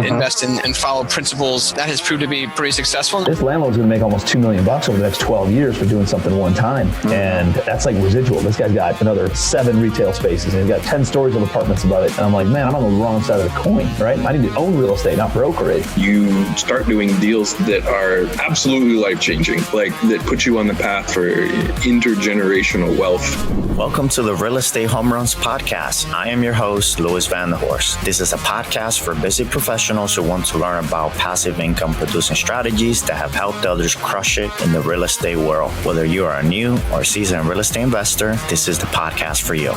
invest in and follow principles. That has proved to be pretty successful. This landlord's going to make almost $2 million over the next 12 years for doing something one time. And that's like residual. This guy's got another 7 retail spaces and he's got 10 stories of apartments above it. And I'm like, man, I'm on the wrong side of the coin, right? I need to own real estate, not broker it. You start doing deals that are absolutely life-changing, like that put you on the path for intergenerational wealth. Welcome to the Real Estate HomeRuns podcast. I am your host, Louis Van der Horst. This is a podcast for busy professionals who want to learn about passive income producing strategies that have helped others crush it in the real estate world. Whether you are a new or seasoned real estate investor, this is the podcast for you.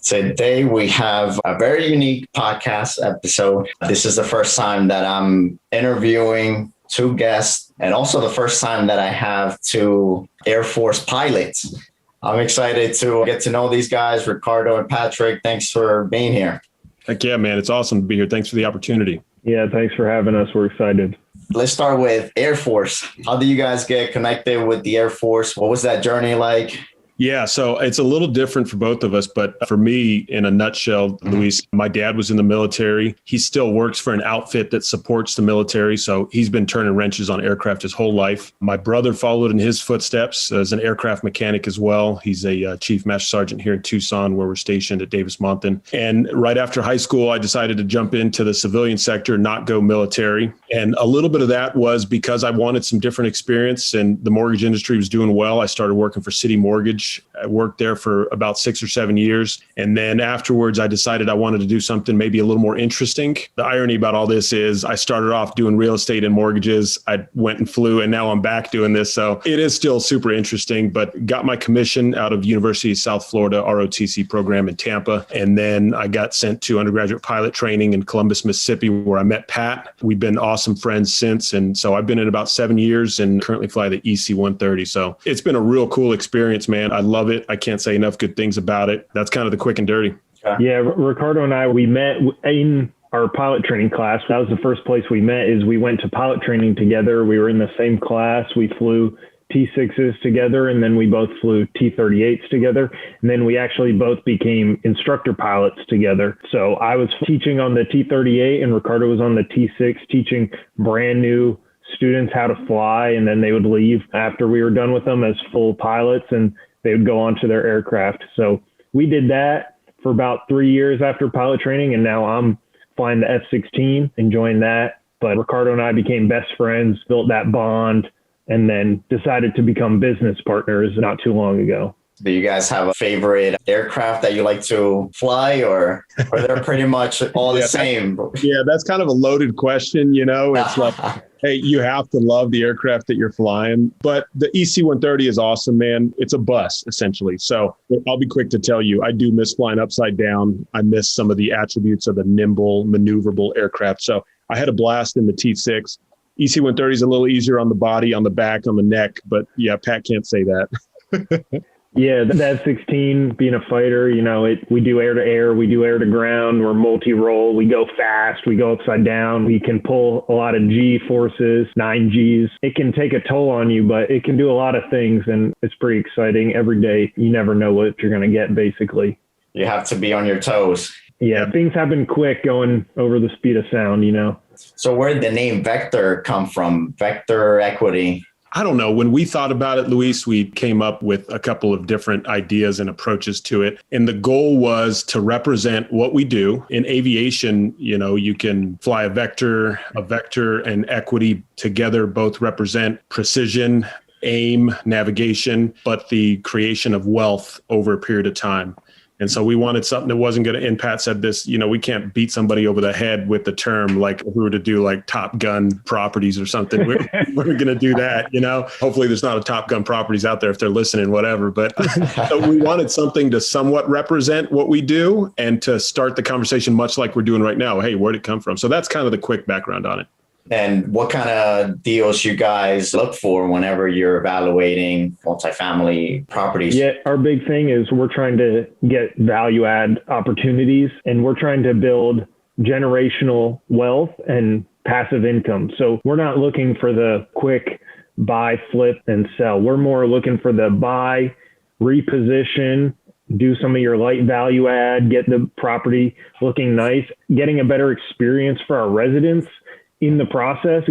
Today, we have a very unique podcast episode. This is the first time that I'm interviewing 2 guests and also the first time that I have 2 Air Force pilots. I'm excited to get to know these guys, Ricardo and Patrick. Thanks for being here. Heck yeah, man. It's awesome to be here. Thanks for the opportunity. Yeah, thanks for having us. We're excited. Let's start with Air Force. How did you guys get connected with the Air Force? What was that journey like? Yeah, so it's a little different for both of us, but for me, in a nutshell, Luis, my dad was in the military. He still works for an outfit that supports the military, so he's been turning wrenches on aircraft his whole life. My brother followed in his footsteps as an aircraft mechanic as well. He's a chief master sergeant here in Tucson, where we're stationed at Davis-Monthan. And right after high school, I decided to jump into the civilian sector, not go military. And a little bit of that was because I wanted some different experience, and the mortgage industry was doing well. I started working for CitiMortgage. I worked there for about 6 or 7 years. And then afterwards, I decided I wanted to do something maybe a little more interesting. The irony about all this is I started off doing real estate and mortgages. I went and flew, and now I'm back doing this. So it is still super interesting, but got my commission out of University of South Florida ROTC program in Tampa. And then I got sent to undergraduate pilot training in Columbus, Mississippi, where I met Pat. We've been awesome friends since. And so I've been in about 7 years and currently fly the EC-130. So it's been a real cool experience, man. I love it. I can't say enough good things about it. That's kind of the quick and dirty. Yeah, Ricardo and I, we met in our pilot training class. That was the first place we met. Is we went to pilot training together. We were in the same class. We flew T6s together, and then we both flew T38s together. And then we actually both became instructor pilots together. So I was teaching on the T38 and Ricardo was on the T6, teaching brand new students how to fly. And then they would leave after we were done with them as full pilots, and they would go on to their aircraft. So we did that for about 3 years after pilot training. And now I'm flying the F-16, enjoying that. But Ricardo and I became best friends, built that bond, and then decided to become business partners not too long ago. Do you guys have a favorite aircraft that you like to fly, or they're pretty much all the same? Yeah, that's kind of a loaded question. You know, it's like, hey, you have to love the aircraft that you're flying. But the EC-130 is awesome, man. It's a bus, essentially. So I'll be quick to tell you, I do miss flying upside down. I miss some of the attributes of the nimble, maneuverable aircraft. So I had a blast in the T6. EC-130 is a little easier on the body, on the back, on the neck. But yeah, Pat can't say that. Yeah, the F-16, being a fighter, you know, we do air to air, we do air to ground, we're multi-role, we go fast, we go upside down, we can pull a lot of G forces, 9 Gs. It can take a toll on you, but it can do a lot of things, and it's pretty exciting. Every day, you never know what you're going to get, basically. You have to be on your toes. Yeah, things happen quick going over the speed of sound, you know. So where did the name Vector come from? Vector equity? I don't know. When we thought about it, Luis, we came up with a couple of different ideas and approaches to it. And the goal was to represent what we do. In aviation, you know, you can fly a vector and equity together both represent precision, aim, navigation, but the creation of wealth over a period of time. And so we wanted something that wasn't going to, and Pat said this, you know, we can't beat somebody over the head with the term, like if we were to do like Top Gun properties or something, we're going to do that, you know. Hopefully there's not a Top Gun properties out there if they're listening, whatever. But so we wanted something to somewhat represent what we do and to start the conversation much like we're doing right now. Hey, where'd it come from? So that's kind of the quick background on it. And what kind of deals you guys look for whenever you're evaluating multifamily properties? Yeah, our big thing is we're trying to get value add opportunities, and we're trying to build generational wealth and passive income. So we're not looking for the quick buy, flip, and sell. We're more looking for the buy, reposition, do some of your light value add, get the property looking nice, getting a better experience for our residents in the process,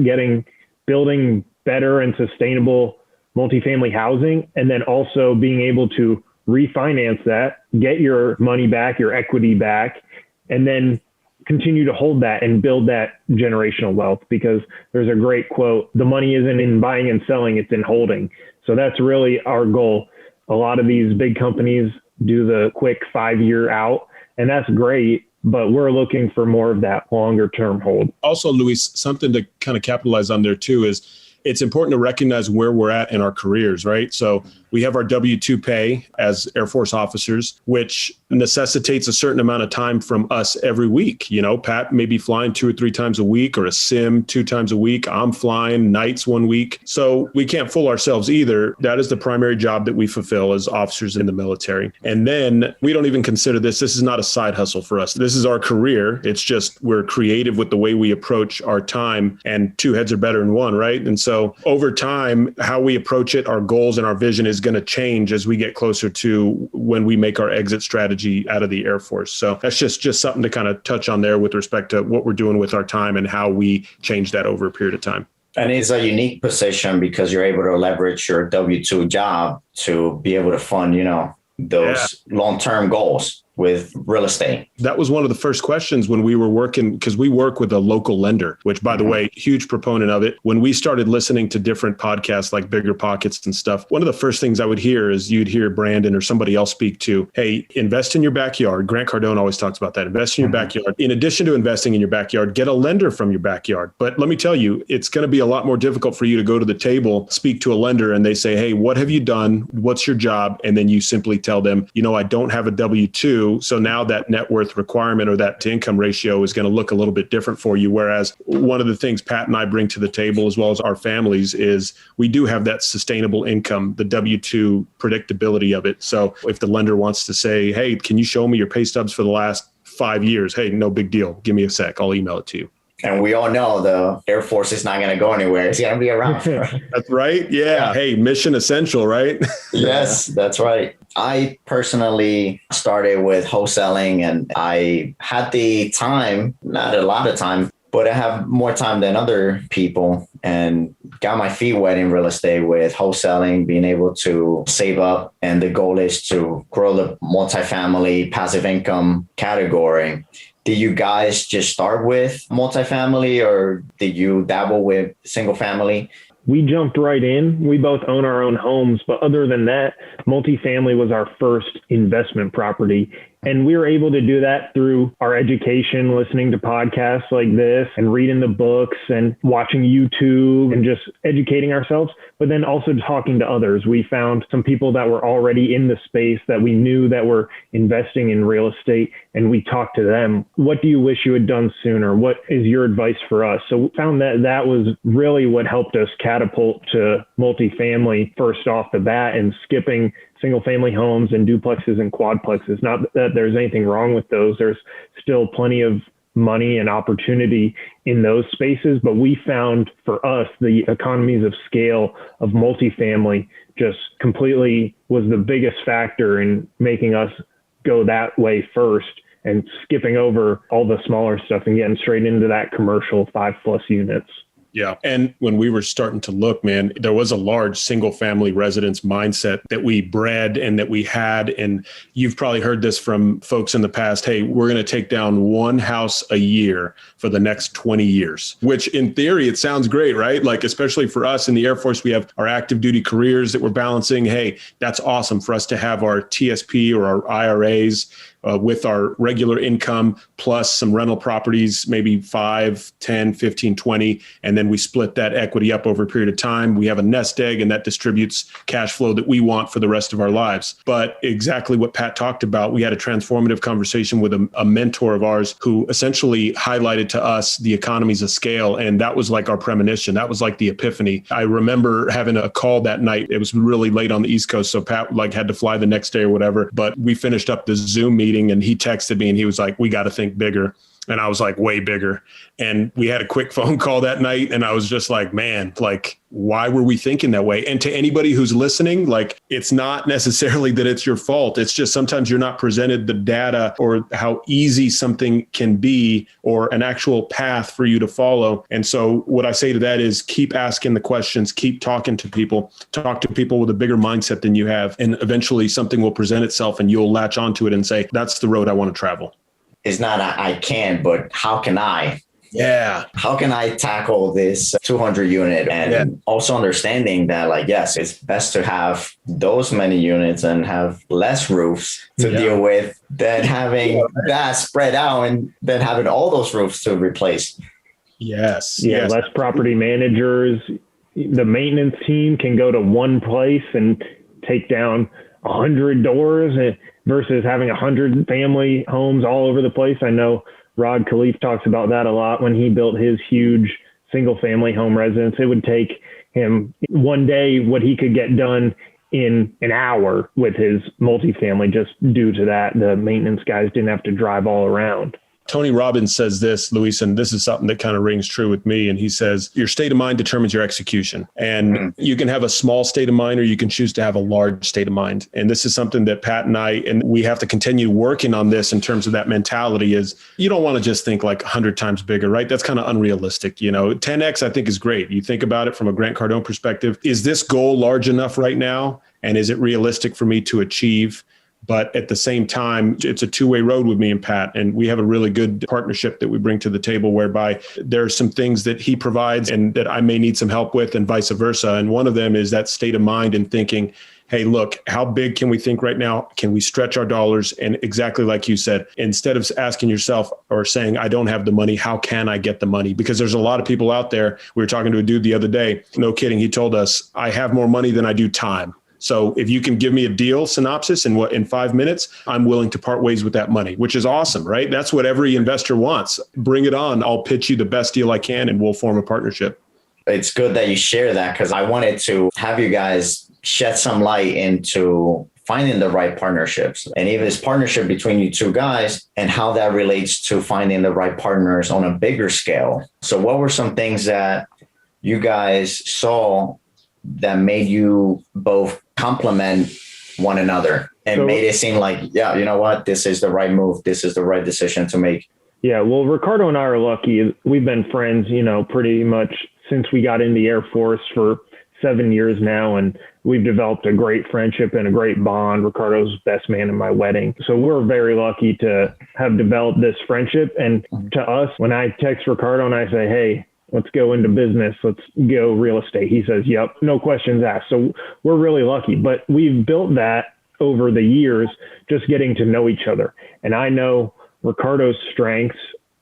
building better and sustainable multifamily housing, and then also being able to refinance that, get your money back, your equity back, and then continue to hold that and build that generational wealth. Because there's a great quote, the money isn't in buying and selling, it's in holding. So that's really our goal. A lot of these big companies do the quick 5-year out, and that's great, but we're looking for more of that longer term hold. Also, Luis, something to kind of capitalize on there too is it's important to recognize where we're at in our careers, right? So we have our W-2 pay as Air Force officers, which necessitates a certain amount of time from us every week. You know, Pat may be flying 2 or 3 times a week, or a sim 2 times a week. I'm flying nights 1 week. So we can't fool ourselves either. That is the primary job that we fulfill as officers in the military. And then we don't even consider this. This is not a side hustle for us. This is our career. It's just we're creative with the way we approach our time, and 2 heads are better than 1, right? And so over time, how we approach it, our goals and our vision is going to change as we get closer to when we make our exit strategy out of the Air Force. So that's just something to kind of touch on there with respect to what we're doing with our time and how we change that over a period of time. And it's a unique position because you're able to leverage your W-2 job to be able to fund, those long-term goals with real estate. That was one of the first questions when we were working, because we work with a local lender, which, by the way, huge proponent of it. When we started listening to different podcasts like Bigger Pockets and stuff, one of the first things I would hear is you'd hear Brandon or somebody else speak to, hey, invest in your backyard. Grant Cardone always talks about that. Invest in your backyard. In addition to investing in your backyard, get a lender from your backyard. But let me tell you, it's going to be a lot more difficult for you to go to the table, speak to a lender, and they say, hey, what have you done? What's your job? And then you simply tell them, I don't have a W-2. So now that net worth requirement or that to income ratio is going to look a little bit different for you. Whereas one of the things Pat and I bring to the table, as well as our families, is we do have that sustainable income, the W-2 predictability of it. So if the lender wants to say, hey, can you show me your pay stubs for the last 5 years? Hey, no big deal. Give me a sec. I'll email it to you. And we all know the Air Force is not going to go anywhere. It's going to be around. That's right. Yeah. Hey, mission essential, right? Yes, that's right. I personally started with wholesaling, and I had the time, not a lot of time, but I have more time than other people, and got my feet wet in real estate with wholesaling, being able to save up. And the goal is to grow the multifamily passive income category. Did you guys just start with multifamily, or did you dabble with single family? We jumped right in. We both own our own homes, but other than that, multifamily was our first investment property. And we were able to do that through our education, listening to podcasts like this and reading the books and watching YouTube and just educating ourselves, but then also talking to others. We found some people that were already in the space that we knew that were investing in real estate, and we talked to them. What do you wish you had done sooner? What is your advice for us? So we found that was really what helped us catapult to multifamily first off the bat, and skipping single family homes and duplexes and quadplexes. Not that there's anything wrong with those. There's still plenty of money and opportunity in those spaces. But we found for us, the economies of scale of multifamily just completely was the biggest factor in making us go that way first, and skipping over all the smaller stuff and getting straight into that commercial 5+ units. Yeah. And when we were starting to look, man, there was a large single family residence mindset that we bred and that we had. And you've probably heard this from folks in the past. Hey, we're going to take down 1 house a year for the next 20 years, which in theory, it sounds great, right? Like, especially for us in the Air Force, we have our active duty careers that we're balancing. Hey, that's awesome for us to have our TSP or our IRAs with our regular income, plus some rental properties, maybe 5, 10, 15, 20. And then we split that equity up over a period of time. We have a nest egg, and that distributes cash flow that we want for the rest of our lives. But exactly what Pat talked about, we had a transformative conversation with a mentor of ours who essentially highlighted to us the economies of scale. And that was like our premonition. That was like the epiphany. I remember having a call that night. It was really late on the East Coast, so Pat had to fly the next day or whatever. But we finished up the Zoom meeting, and he texted me and he was like, we got to think bigger. And I was like way bigger. And we had a quick phone call that night. And I was just like, man, like, why were we thinking that way? And to anybody who's listening, like, it's not necessarily that it's your fault. It's just sometimes you're not presented the data or how easy something can be or an actual path for you to follow. And so what I say to that is keep asking the questions, keep talking to people, talk to people with a bigger mindset than you have. And eventually something will present itself and you'll latch onto it and say, that's the road I want to travel. It's not I can, but how can I? Yeah. How can I tackle this 200 unit? And also understanding that, like, yes, it's best to have those many units and have less roofs to deal with than having that spread out and then having all those roofs to replace. Yes. Yeah. Yes. Less property managers. The maintenance team can go to one place and take down 100 doors versus having 100 family homes all over the place. I know Rod Khalif talks about that a lot when he built his huge single family home residence. It would take him one day what he could get done in an hour with his multifamily just due to that. The maintenance guys didn't have to drive all around. Tony Robbins says this, Luis, and this is something that kind of rings true with me. And he says, your state of mind determines your execution. And you can have a small state of mind or you can choose to have a large state of mind. And this is something that Pat and we have to continue working on this in terms of that mentality is you don't want to just think like 100 times bigger, right? That's kind of unrealistic. 10X, I think is great. You think about it from a Grant Cardone perspective. Is this goal large enough right now? And is it realistic for me to achieve? But at the same time, it's a two-way road with me and Pat. And we have a really good partnership that we bring to the table whereby there are some things that he provides and that I may need some help with and vice versa. And one of them is that state of mind and thinking, hey, look, how big can we think right now? Can we stretch our dollars? And exactly like you said, instead of asking yourself or saying, I don't have the money, how can I get the money? Because there's a lot of people out there. We were talking to a dude the other day. No kidding. He told us, I have more money than I do time. So if you can give me a deal synopsis in 5 minutes, I'm willing to part ways with that money, which is awesome, right? That's what every investor wants. Bring it on. I'll pitch you the best deal I can and we'll form a partnership. It's good that you share that because I wanted to have you guys shed some light into finding the right partnerships and even this partnership between you two guys and how that relates to finding the right partners on a bigger scale. So what were some things that you guys saw that made you both complement one another and made it seem like, yeah, you know what, this is the right move. This is the right decision to make. Yeah. Well, Ricardo and I are lucky. We've been friends, pretty much since we got in the Air Force for 7 years now. And we've developed a great friendship and a great bond. Ricardo's best man in my wedding. So we're very lucky to have developed this friendship. And to us, when I text Ricardo and I say, hey, let's go into business. Let's go real estate. He says, yep, no questions asked. So we're really lucky, but we've built that over the years, just getting to know each other. And I know Ricardo's strengths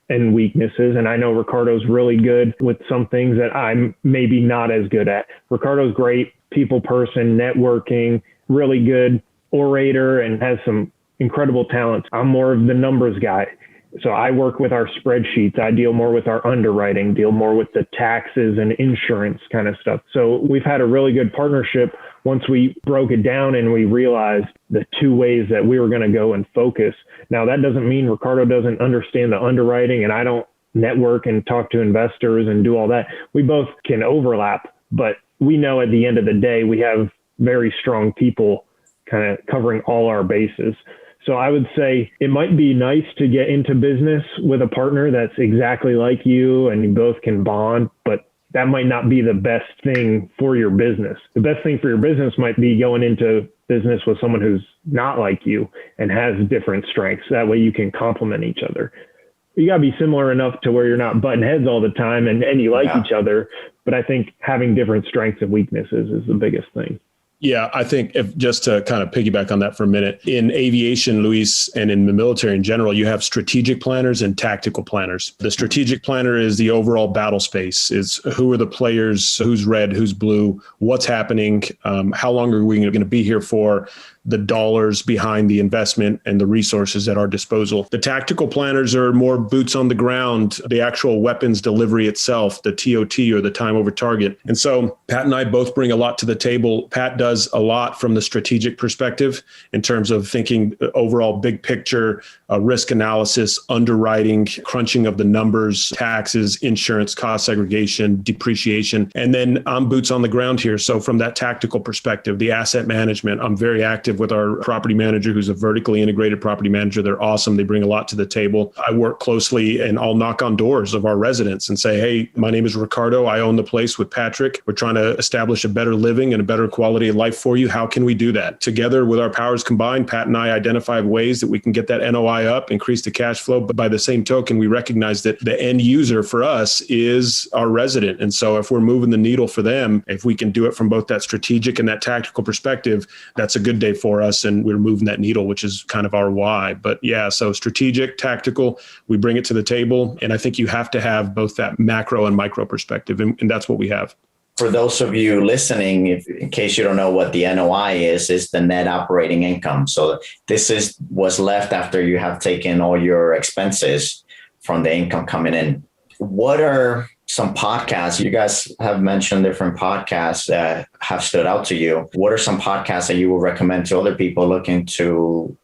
and weaknesses. And I know Ricardo's really good with some things that I'm maybe not as good at. Ricardo's great people person, networking, really good orator, and has some incredible talents. I'm more of the numbers guy. So I work with our spreadsheets. I deal more with our underwriting, deal more with the taxes and insurance kind of stuff. So we've had a really good partnership once we broke it down and we realized the two ways that we were going to go and focus. Now, that doesn't mean Ricardo doesn't understand the underwriting and I don't network and talk to investors and do all that. We both can overlap, but we know at the end of the day, we have very strong people kind of covering all our bases. So I would say it might be nice to get into business with a partner that's exactly like you and you both can bond, but that might not be the best thing for your business. The best thing for your business might be going into business with someone who's not like you and has different strengths. That way you can complement each other. You got to be similar enough to where you're not butting heads all the time and you like each other. But I think having different strengths and weaknesses is the biggest thing. Yeah, I think just to kind of piggyback on that for a minute, in aviation, Luis, and in the military in general, you have strategic planners and tactical planners. The strategic planner is the overall battle space, is who are the players, who's red, who's blue, what's happening, how long are we going to be here for, the dollars behind the investment and the resources at our disposal. The tactical planners are more boots on the ground, the actual weapons delivery itself, the TOT or the time over target. And so Pat and I both bring a lot to the table. Pat does a lot from the strategic perspective in terms of thinking overall big picture, risk analysis, underwriting, crunching of the numbers, taxes, insurance, cost segregation, depreciation. And then I'm boots on the ground here. So from that tactical perspective, the asset management, I'm very active with our property manager, who's a vertically integrated property manager. They're awesome. They bring a lot to the table. I work closely and I'll knock on doors of our residents and say, hey, my name is Ricardo. I own the place with Patrick. We're trying to establish a better living and a better quality of life for you. How can we do that? Together with our powers combined, Pat and I identify ways that we can get that NOI up, increase the cash flow. But by the same token, we recognize that the end user for us is our resident. And so if we're moving the needle for them, if we can do it from both that strategic and that tactical perspective, that's a good day for us. And we're moving that needle, which is kind of our why. But yeah, so strategic, tactical, we bring it to the table. And I think you have to have both that macro and micro perspective. And that's what we have. For those of you listening, in case you don't know what the NOI is the net operating income. So this was left after you have taken all your expenses from the income coming in. What are some podcasts? You guys have mentioned different podcasts that have stood out to you. What are some podcasts that you will recommend to other people looking to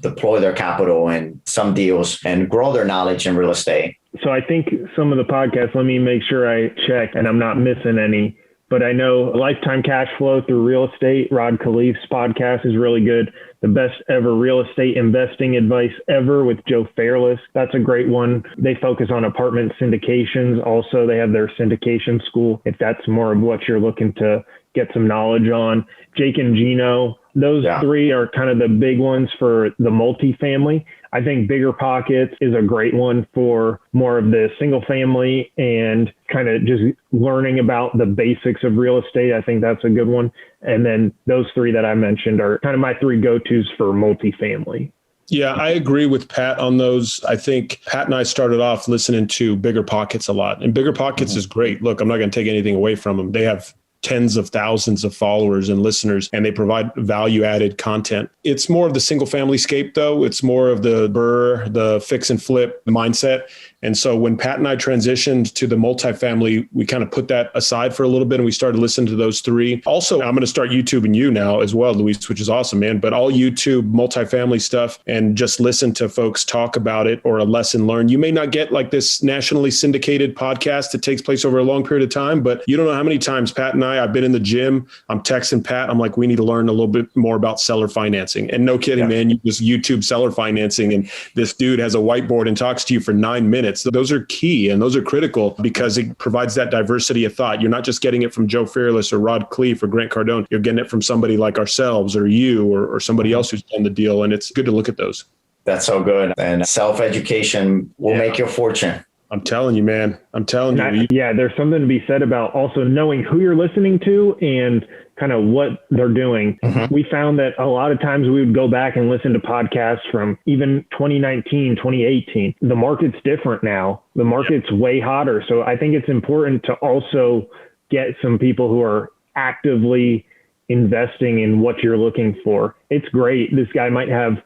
deploy their capital in some deals and grow their knowledge in real estate? So I think some of the podcasts, let me make sure I check and I'm not missing any, but I know Lifetime Cash Flow Through Real Estate, Rod Khleif's podcast is really good. The Best Ever Real Estate Investing Advice Ever with Joe Fairless. That's a great one. They focus on apartment syndications. Also, they have their syndication school, if that's more of what you're looking to get some knowledge on. Jake and Gino, those three are kind of the big ones for the multifamily. I think Bigger Pockets is a great one for more of the single family and kind of just learning about the basics of real estate. I think that's a good one. And then those three that I mentioned are kind of my three go-tos for multifamily. Yeah, I agree with Pat on those. I think Pat and I started off listening to Bigger Pockets a lot. And Bigger Pockets is great. Look, I'm not going to take anything away from them. They have tens of thousands of followers and listeners, and they provide value-added content. It's more of the single-family scape, though. It's more of the fix and flip mindset. And so when Pat and I transitioned to the multifamily, we kind of put that aside for a little bit and we started listening to those three. Also, I'm going to start YouTubing you now as well, Luis, which is awesome, man. But I'll YouTube multifamily stuff and just listen to folks talk about it or a lesson learned. You may not get like this nationally syndicated podcast that takes place over a long period of time, but you don't know how many times Pat and I've been in the gym. I'm texting Pat. I'm like, we need to learn a little bit more about seller financing. And no kidding, man, you just YouTube seller financing and this dude has a whiteboard and talks to you for 9 minutes. Those are key and those are critical because it provides that diversity of thought. You're not just getting it from Joe Fairless or Rod Khleif or Grant Cardone. You're getting it from somebody like ourselves or you or somebody else who's done the deal. And it's good to look at those. That's so good. And self-education will make you a fortune. I'm telling you, man. I'm telling you. There's something to be said about also knowing who you're listening to and kind of what they're doing. Mm-hmm. We found that a lot of times we would go back and listen to podcasts from even 2019, 2018. The market's different now. The market's way hotter. So I think it's important to also get some people who are actively investing in what you're looking for. It's great. This guy might have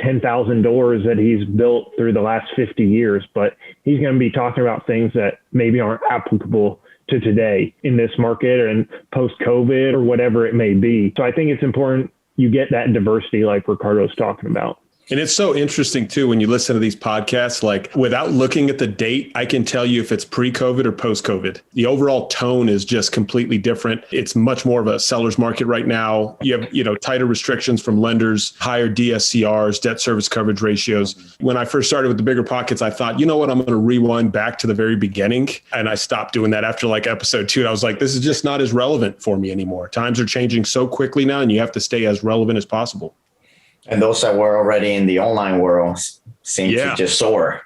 10,000 doors that he's built through the last 50 years, but he's going to be talking about things that maybe aren't applicable to today in this market and post-COVID or whatever it may be. So I think it's important you get that diversity like Ricardo's talking about. And it's so interesting, too, when you listen to these podcasts, like without looking at the date, I can tell you if it's pre-COVID or post-COVID. The overall tone is just completely different. It's much more of a seller's market right now. You have, tighter restrictions from lenders, higher DSCRs, debt service coverage ratios. When I first started with the Bigger Pockets, I thought, you know what, I'm going to rewind back to the very beginning. And I stopped doing that after like episode 2. And I was like, this is just not as relevant for me anymore. Times are changing so quickly now, and you have to stay as relevant as possible. And those that were already in the online world seem to just soar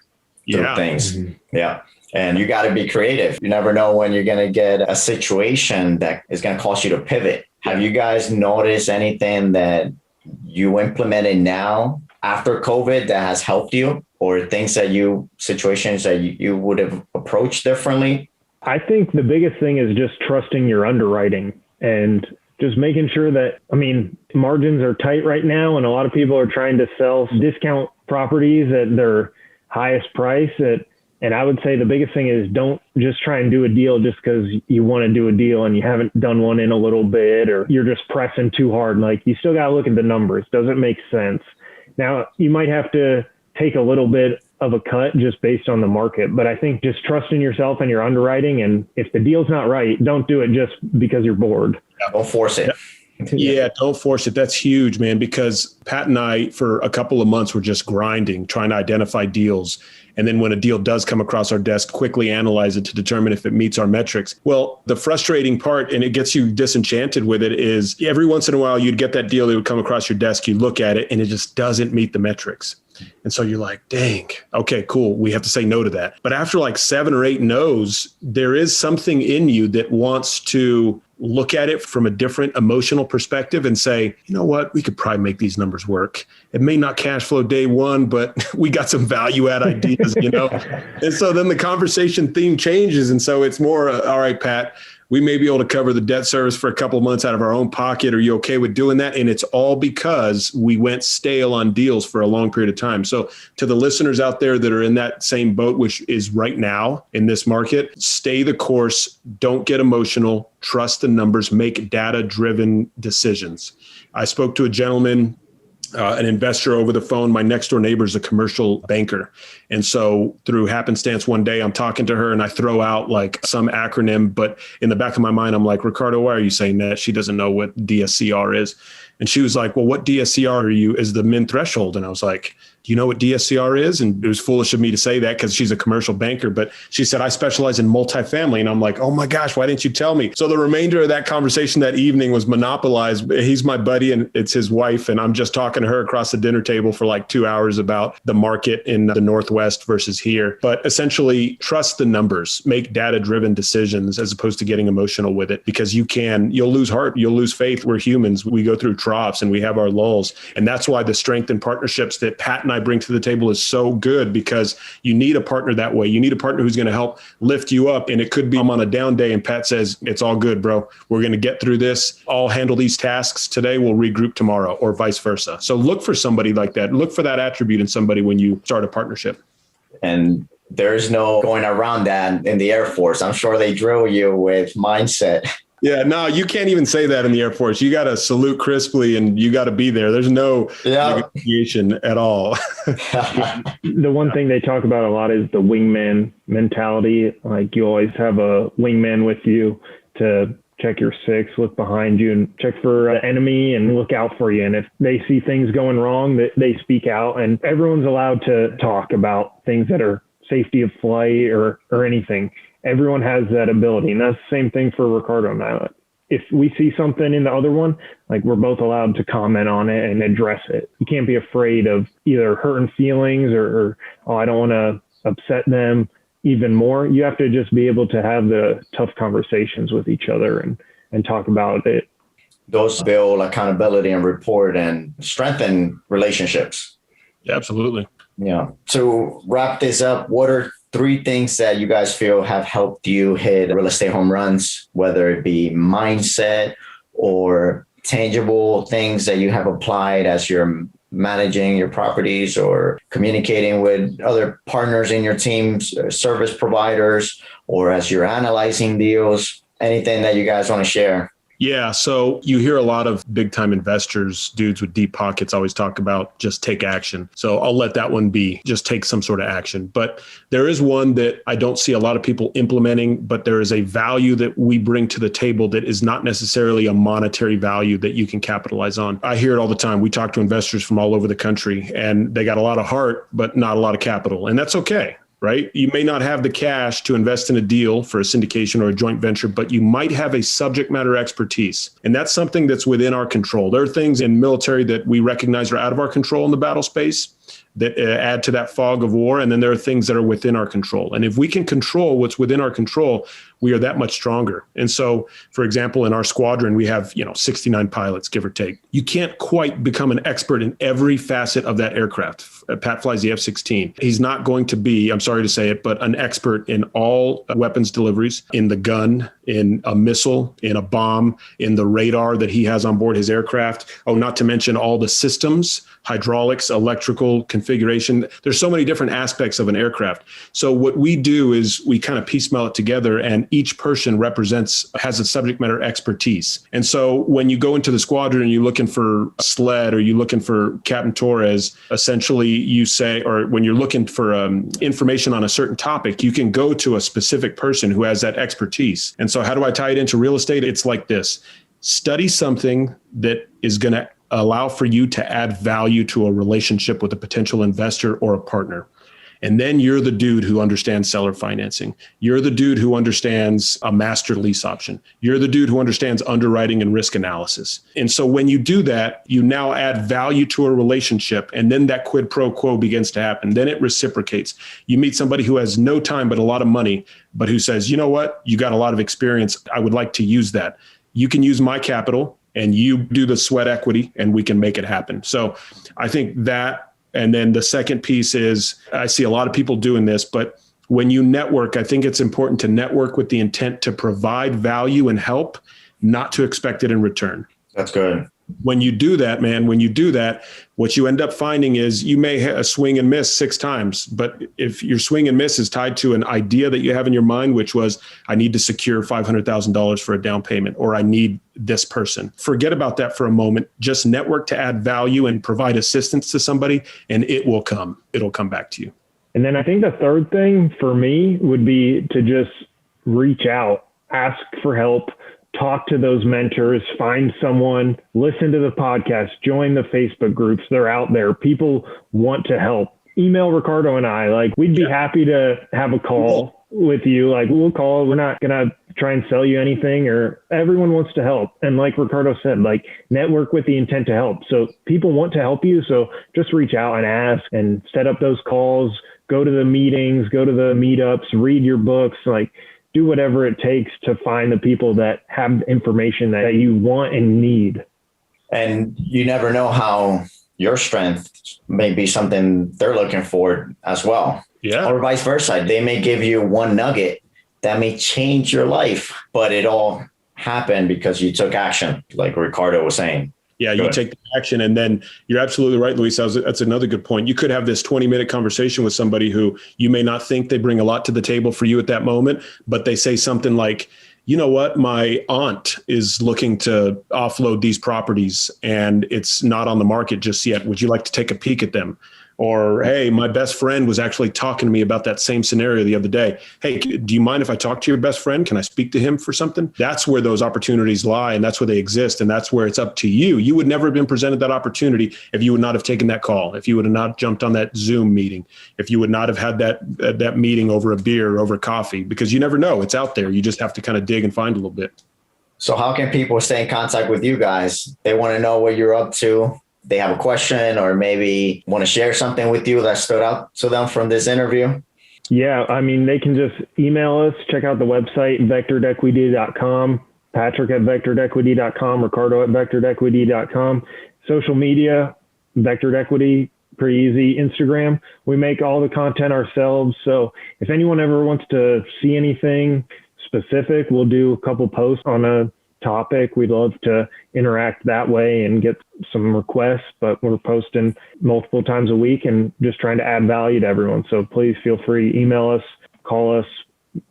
through things. Mm-hmm. Yeah. And you got to be creative. You never know when you're going to get a situation that is going to cause you to pivot. Have you guys noticed anything that you implemented now after COVID that has helped you, or situations that you would have approached differently? I think the biggest thing is just trusting your underwriting and just making sure that, margins are tight right now, and a lot of people are trying to sell discount properties at their highest price. And I would say the biggest thing is don't just try and do a deal just because you want to do a deal and you haven't done one in a little bit, or you're just pressing too hard. Like, you still got to look at the numbers. Doesn't make sense. Now, you might have to take a little bit of a cut just based on the market, but I think just trust in yourself and your underwriting. And if the deal's not right, don't do it just because you're bored. Don't force it. Yeah, don't force it. That's huge, man, because Pat and I, for a couple of months, were just grinding, trying to identify deals. And then when a deal does come across our desk, quickly analyze it to determine if it meets our metrics. Well, the frustrating part, and it gets you disenchanted with it, is every once in a while you'd get that deal that would come across your desk, you look at it, and it just doesn't meet the metrics. And so you're like, dang, okay, cool. We have to say no to that. But after like 7 or 8 no's, there is something in you that wants to look at it from a different emotional perspective and say, you know what, we could probably make these numbers work. It may not cash flow day one, but we got some value add ideas, you know? And so then the conversation theme changes. And so it's more, all right, Pat, we may be able to cover the debt service for a couple of months out of our own pocket. Are you okay with doing that? And it's all because we went stale on deals for a long period of time. So to the listeners out there that are in that same boat, which is right now in this market, stay the course. Don't get emotional. Trust the numbers. Make data-driven decisions. I spoke to a gentleman, an investor over the phone. My next door neighbor is a commercial banker. And so through happenstance, one day I'm talking to her and I throw out like some acronym, but in the back of my mind, I'm like, Ricardo, why are you saying that? She doesn't know what DSCR is. And she was like, well, what DSCR is the min threshold? And I was like, do you know what DSCR is? And it was foolish of me to say that because she's a commercial banker, but she said, I specialize in multifamily. And I'm like, oh my gosh, why didn't you tell me? So the remainder of that conversation that evening was monopolized. He's my buddy and it's his wife. And I'm just talking to her across the dinner table for like 2 hours about the market in the Northwest versus here. But essentially trust the numbers, make data-driven decisions as opposed to getting emotional with it, because you'll lose heart, you'll lose faith. We're humans. We go through troughs and we have our lulls. And that's why the strength and partnerships that Pat and I bring to the table is so good, because you need a partner that way. You need a partner who's going to help lift you up. And it could be I'm on a down day and Pat says, it's all good, bro. We're going to get through this. I'll handle these tasks today. We'll regroup tomorrow, or vice versa. So look for somebody like that. Look for that attribute in somebody when you start a partnership. And there's no going around that in the Air Force. I'm sure they drill you with mindset. Yeah, no, you can't even say that in the Air Force. You got to salute crisply and you got to be there. There's no negotiation at all. The one thing they talk about a lot is the wingman mentality. Like, you always have a wingman with you to check your six, look behind you and check for an enemy and look out for you. And if they see things going wrong, they speak out, and everyone's allowed to talk about things that are safety of flight or anything. Everyone has that ability. And that's the same thing for Ricardo and I. If we see something in the other one, like, we're both allowed to comment on it and address it. You can't be afraid of either hurting feelings or I don't want to upset them even more. You have to just be able to have the tough conversations with each other and talk about it. Those build accountability and rapport and strengthen relationships. Yeah, absolutely. Yeah. To wrap this up, what are 3 things that you guys feel have helped you hit real estate home runs, whether it be mindset or tangible things that you have applied as you're managing your properties or communicating with other partners in your teams, service providers, or as you're analyzing deals? Anything that you guys want to share? Yeah. So you hear a lot of big time investors, dudes with deep pockets, always talk about just take action. So I'll let that one be, just take some sort of action. But there is one that I don't see a lot of people implementing, but there is a value that we bring to the table that is not necessarily a monetary value that you can capitalize on. I hear it all the time. We talk to investors from all over the country and they got a lot of heart, but not a lot of capital. And that's okay. Right? You may not have the cash to invest in a deal for a syndication or a joint venture, but you might have a subject matter expertise. And that's something that's within our control. There are things in military that we recognize are out of our control in the battle space that add to that fog of war. And then there are things that are within our control. And if we can control what's within our control, we are that much stronger. And so, for example, in our squadron, we have, 69 pilots, give or take. You can't quite become an expert in every facet of that aircraft. Pat flies the F-16. He's not going to be, I'm sorry to say it, but an expert in all weapons deliveries, in the gun, in a missile, in a bomb, in the radar that he has on board his aircraft. Oh, not to mention all the systems, hydraulics, electrical configuration. There's so many different aspects of an aircraft. So what we do is we kind of piecemeal it together, and each person has a subject matter expertise. And so when you go into the squadron and you're looking for SLED or you're looking for Captain Torres, essentially you say, or when you're looking for information on a certain topic, you can go to a specific person who has that expertise. And so how do I tie it into real estate? It's like this: study something that is going to allow for you to add value to a relationship with a potential investor or a partner. And then you're the dude who understands seller financing. You're the dude who understands a master lease option. You're the dude who understands underwriting and risk analysis. And so when you do that, you now add value to a relationship, and then that quid pro quo begins to happen. Then it reciprocates. You meet somebody who has no time but a lot of money, but who says, you know what, you got a lot of experience. I would like to use that. You can use my capital and you do the sweat equity and we can make it happen. So I think that. And then the second piece is, I see a lot of people doing this, but when you network, I think it's important to network with the intent to provide value and help, not to expect it in return. That's good. When you do that, man, what you end up finding is you may swing and miss 6 times, but if your swing and miss is tied to an idea that you have in your mind, which was, I need to secure $500,000 for a down payment, or I need this person, forget about that for a moment. Just network to add value and provide assistance to somebody, and it'll come back to you. And then I think the third thing for me would be to just reach out, ask for help, talk to those mentors, find someone, listen to the podcast, join the Facebook groups. They're out there. People want to help. Email Ricardo and I, we'd be happy to have a call with you. We'll call. We're not going to try and sell you anything, or everyone wants to help. And like Ricardo said, network with the intent to help. So people want to help you. So just reach out and ask and set up those calls, go to the meetings, go to the meetups, read your books, do whatever it takes to find the people that have information that you want and need. And you never know how your strength may be something they're looking for as well. Yeah. Or vice versa. They may give you one nugget that may change your life, but it all happened because you took action, like Ricardo was saying. Yeah, you take the action, and then you're absolutely right, Luis. That's another good point. You could have this 20-minute conversation with somebody who you may not think they bring a lot to the table for you at that moment, but they say something like, you know what, my aunt is looking to offload these properties and it's not on the market just yet. Would you like to take a peek at them? Or, hey, my best friend was actually talking to me about that same scenario the other day. Hey, do you mind if I talk to your best friend? Can I speak to him for something? That's where those opportunities lie, and that's where they exist, and that's where it's up to you. You would never have been presented that opportunity if you would not have taken that call, if you would have not jumped on that Zoom meeting, if you would not have had that meeting over a beer or over coffee, because you never know. It's out there. You just have to kind of dig and find a little bit. So how can people stay in contact with you guys? They want to know what you're up to. They have a question, or maybe want to share something with you that stood out to them from this interview? Yeah, they can just email us, check out the website, vectoredequity.com, Patrick at vectoredequity.com, Ricardo at vectoredequity.com. Social media, Vectored Equity, pretty easy. Instagram, we make all the content ourselves. So if anyone ever wants to see anything specific, we'll do a couple posts on a topic. We'd love to interact that way and get some requests, but we're posting multiple times a week and just trying to add value to everyone. So please feel free, email us, call us,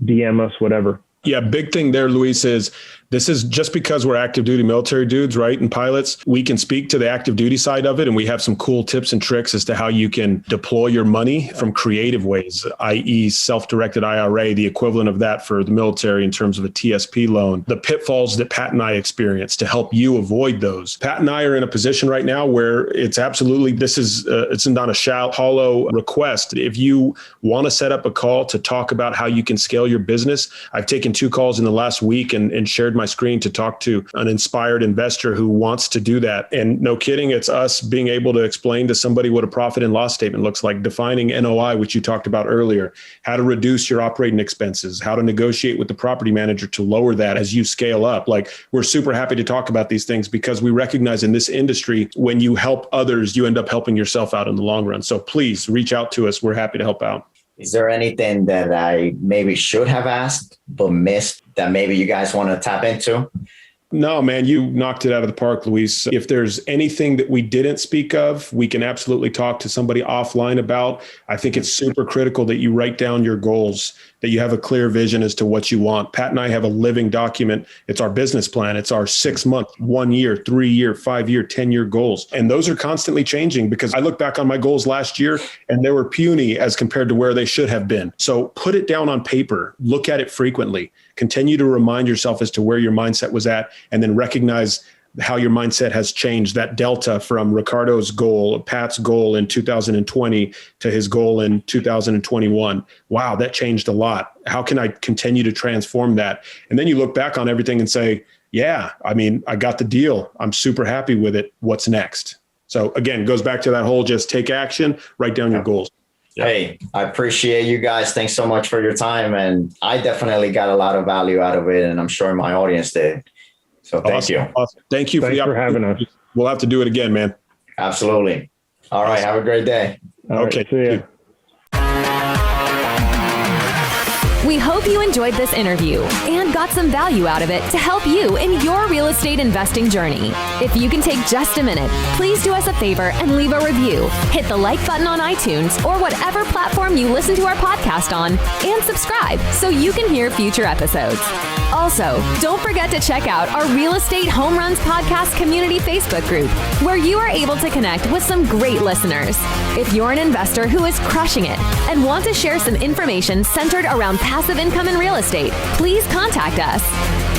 DM us, whatever. Yeah, big thing there, Luis, is this is just because we're active duty military dudes, right? And pilots, we can speak to the active duty side of it. And we have some cool tips and tricks as to how you can deploy your money from creative ways, i.e. self-directed IRA, the equivalent of that for the military in terms of a TSP loan, the pitfalls that Pat and I experienced to help you avoid those. Pat and I are in a position right now where it's absolutely, it's not a hollow request. If you want to set up a call to talk about how you can scale your business, I've taken 2 calls in the last week and shared my screen to talk to an inspired investor who wants to do that. And no kidding, it's us being able to explain to somebody what a profit and loss statement looks like, defining NOI, which you talked about earlier, how to reduce your operating expenses, how to negotiate with the property manager to lower that as you scale up. We're super happy to talk about these things because we recognize in this industry, when you help others, you end up helping yourself out in the long run. So please reach out to us. We're happy to help out. Is there anything that I maybe should have asked but missed that maybe you guys want to tap into? No, man, you knocked it out of the park, Luis. If there's anything that we didn't speak of, we can absolutely talk to somebody offline about. I think it's super critical that you write down your goals, that you have a clear vision as to what you want. Pat and I have a living document. It's our business plan. It's our 6 month, 1 year, 3 year, 5 year, 10-year goals. And those are constantly changing because I look back on my goals last year and they were puny as compared to where they should have been. So put it down on paper, look at it frequently, continue to remind yourself as to where your mindset was at, and then recognize how your mindset has changed, that delta from Ricardo's goal, Pat's goal in 2020 to his goal in 2021. Wow, that changed a lot. How can I continue to transform that? And then you look back on everything and say, yeah, I mean, I got the deal. I'm super happy with it. What's next? So again, it goes back to that whole just take action, write down your goals. Yeah. Hey, I appreciate you guys. Thanks so much for your time. And I definitely got a lot of value out of it. And I'm sure my audience did. So thank you. Awesome. Thank you Thanks for having us. We'll have to do it again, man. Absolutely. All right. Have a great day. Okay. See ya. We hope you enjoyed this interview and got some value out of it to help you in your real estate investing journey. If you can take just a minute, please do us a favor and leave a review. Hit the like button on iTunes or whatever platform you listen to our podcast on, and subscribe so you can hear future episodes. Also, don't forget to check out our Real Estate Home Runs Podcast Community Facebook group, where you are able to connect with some great listeners. If you're an investor who is crushing it and want to share some information centered around passive income in real estate, please contact us.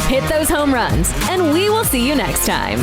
Hit those home runs, and we will see you next time.